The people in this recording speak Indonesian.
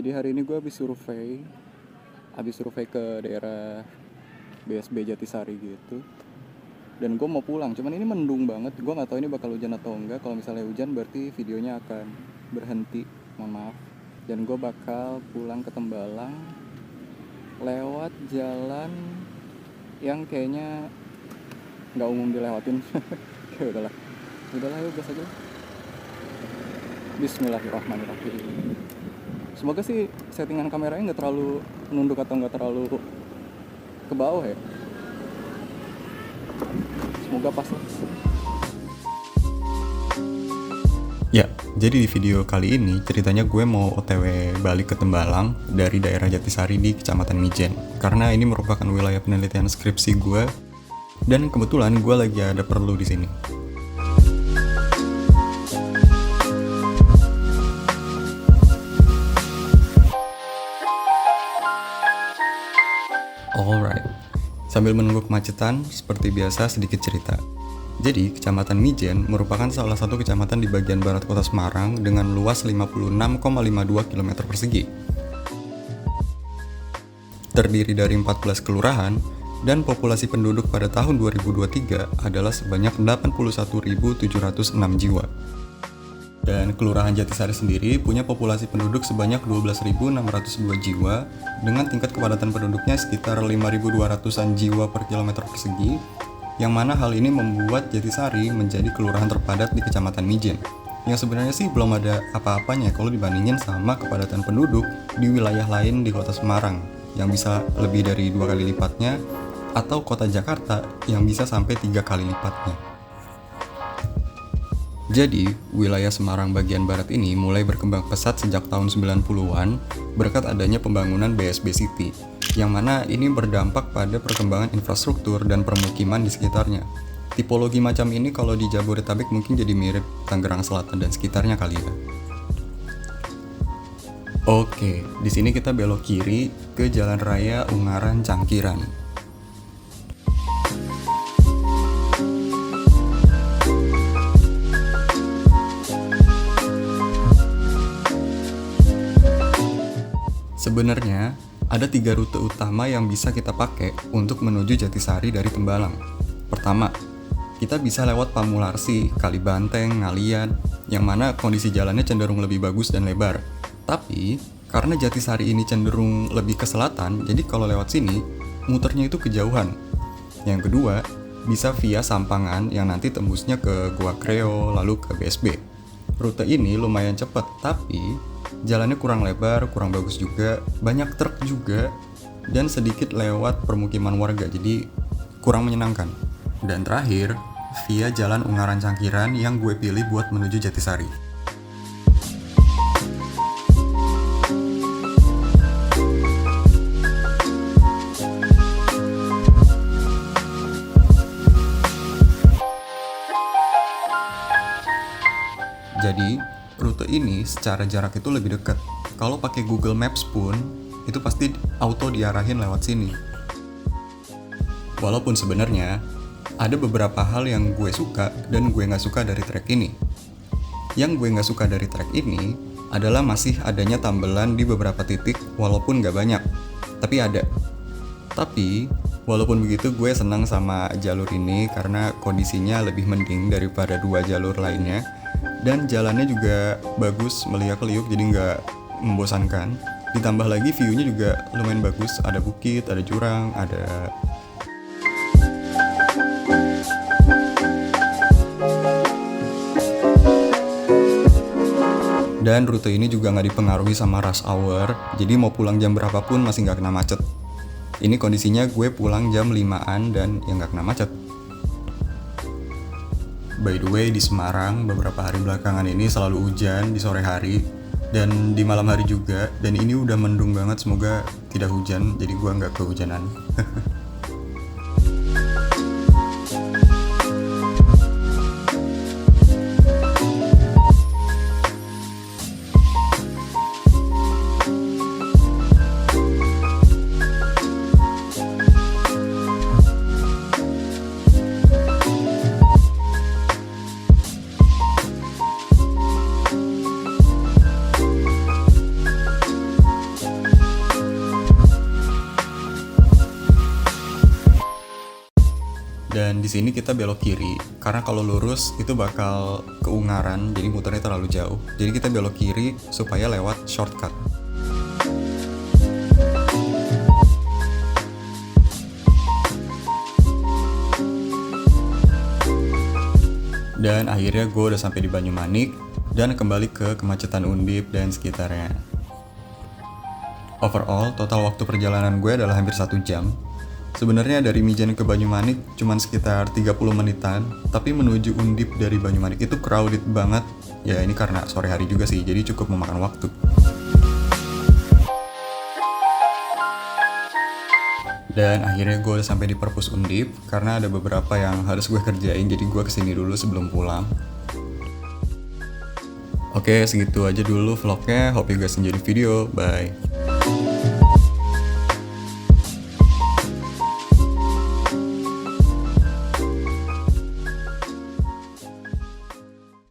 Jadi hari ini gue habis survei ke daerah BSB Jatisari gitu. Dan gue mau pulang, cuman ini mendung banget. Gue nggak tahu ini bakal hujan atau enggak. Kalau misalnya hujan berarti videonya akan berhenti, mohon maaf. Dan gue bakal pulang ke Tembalang lewat jalan yang kayaknya nggak umum dilewatin. Ya udahlah yuk gas aja. Bismillahirrahmanirrahim. Semoga sih settingan kameranya nggak terlalu menunduk atau nggak terlalu ke bawah ya. Semoga pas lah. Ya, jadi di video kali ini ceritanya gue mau OTW balik ke Tembalang dari daerah Jatisari di Kecamatan Mijen. Karena ini merupakan wilayah penelitian skripsi gue dan kebetulan gue lagi ada perlu di sini. Alright, sambil menunggu kemacetan, seperti biasa sedikit cerita. Jadi, Kecamatan Mijen merupakan salah satu kecamatan di bagian barat kota Semarang dengan luas 56,52 km persegi. Terdiri dari 14 kelurahan, dan populasi penduduk pada tahun 2023 adalah sebanyak 81.706 jiwa. Dan Kelurahan Jatisari sendiri punya populasi penduduk sebanyak 12.602 jiwa dengan tingkat kepadatan penduduknya sekitar 5.200-an jiwa per kilometer persegi, yang mana hal ini membuat Jatisari menjadi kelurahan terpadat di Kecamatan Mijen. Yang sebenarnya sih belum ada apa-apanya kalau dibandingin sama kepadatan penduduk di wilayah lain di kota Semarang, yang bisa lebih dari 2 kali lipatnya, atau kota Jakarta yang bisa sampai 3 kali lipatnya. Jadi, wilayah Semarang bagian barat ini mulai berkembang pesat sejak tahun 90-an berkat adanya pembangunan BSB City, yang mana ini berdampak pada perkembangan infrastruktur dan permukiman di sekitarnya. Tipologi macam ini kalau di Jabodetabek mungkin jadi mirip Tangerang Selatan dan sekitarnya kali ya. Oke, di sini kita belok kiri ke Jalan Raya Ungaran Cangkiran. Sebenarnya, ada 3 rute utama yang bisa kita pakai untuk menuju Jatisari dari Tembalang. Pertama, kita bisa lewat Pamularsi, Kalibanteng, Ngalian, yang mana kondisi jalannya cenderung lebih bagus dan lebar. Tapi, karena Jatisari ini cenderung lebih ke selatan, jadi kalau lewat sini, muternya itu kejauhan. Yang kedua, bisa via Sampangan yang nanti tembusnya ke Gua Kreo, lalu ke BSB. Rute ini lumayan cepat, tapi jalannya kurang lebar, kurang bagus juga, banyak truk juga, dan sedikit lewat permukiman warga, jadi kurang menyenangkan. Dan terakhir, via Jalan Ungaran Cangkiran yang gue pilih buat menuju Jatisari. Jadi, rute ini secara jarak itu lebih dekat. Kalau pakai Google Maps pun, itu pasti auto diarahin lewat sini. Walaupun sebenarnya, ada beberapa hal yang gue suka dan gue nggak suka dari trek ini. Yang gue nggak suka dari trek ini adalah masih adanya tambelan di beberapa titik walaupun nggak banyak, tapi ada. Tapi, walaupun begitu gue senang sama jalur ini karena kondisinya lebih mending daripada 2 jalur lainnya. Dan jalannya juga bagus, meliak-liuk, jadi nggak membosankan. Ditambah lagi view-nya juga lumayan bagus, ada bukit, ada jurang, ada... Dan rute ini juga nggak dipengaruhi sama rush hour, jadi mau pulang jam berapapun masih nggak kena macet. Ini kondisinya gue pulang jam 5-an dan ya nggak kena macet. By the way, di Semarang beberapa hari belakangan ini selalu hujan di sore hari dan di malam hari juga, dan ini udah mendung banget, semoga tidak hujan jadi gua nggak kehujanan. Dan di sini kita belok kiri, karena kalau lurus itu bakal ke Ungaran, jadi muternya terlalu jauh. Jadi kita belok kiri supaya lewat shortcut. Dan akhirnya gue udah sampai di Banyumanik dan kembali ke kemacetan Undip dan sekitarnya. Overall, total waktu perjalanan gue adalah hampir 1 jam. Sebenarnya dari Mijen ke Banyumanik cuma sekitar 30 menitan, tapi menuju Undip dari Banyumanik itu crowded banget. Ya ini karena sore hari juga sih, jadi cukup memakan waktu. Dan akhirnya gue udah sampai di Perpus Undip, karena ada beberapa yang harus gue kerjain, jadi gue kesini dulu sebelum pulang. Oke, segitu aja dulu vlognya. Hope you guys enjoy the video. Bye.